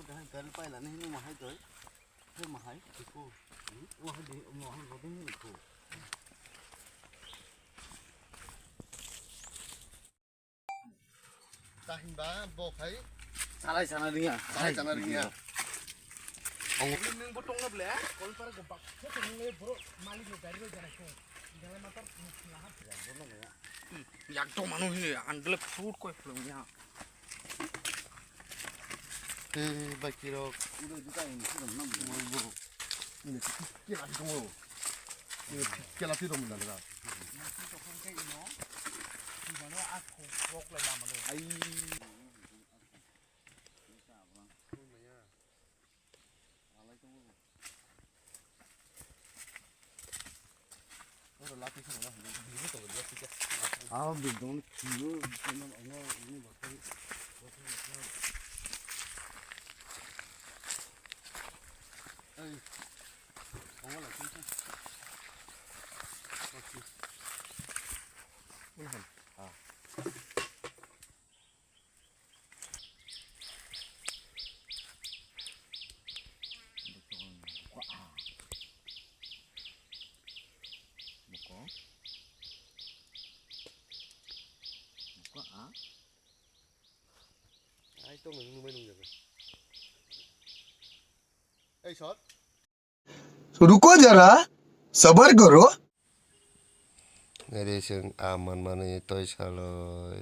cái cái bay là nên nhưng mà hay tới thế mà hay thì cô hay đi mà hay có đến cô ta hình bá bộ thấy sana đi à sai chẳng là gì à mình botong nggak boleh kalau para gompak saya tengok bro malik lo dari jalan itu jalan motor lahat yak to manu ini andle fruit koi punya 그 바퀴로 우리 누가 있는 거 없나 뭐 이게 튀게 라피 동어. 이거 튀게 라피 동문다 내가. itu kan kayak ini di mana aku walk lah lama lo 아이 오늘 라피 서나 이거 또 어디야 튀게. 아 너무 길어 그러면 어머 이거 뭐 에이 어머나 진짜 ai tôi mình nuôi được. Ê sót. रुको जरा सबर करो Ngeri sing aman mana toy saloy.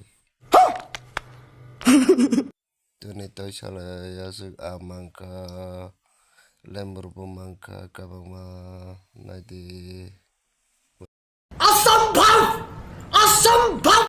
Tuni toy saloy ya sing aman ka lembur pemangka kabang ma nadi. असंभव असंभव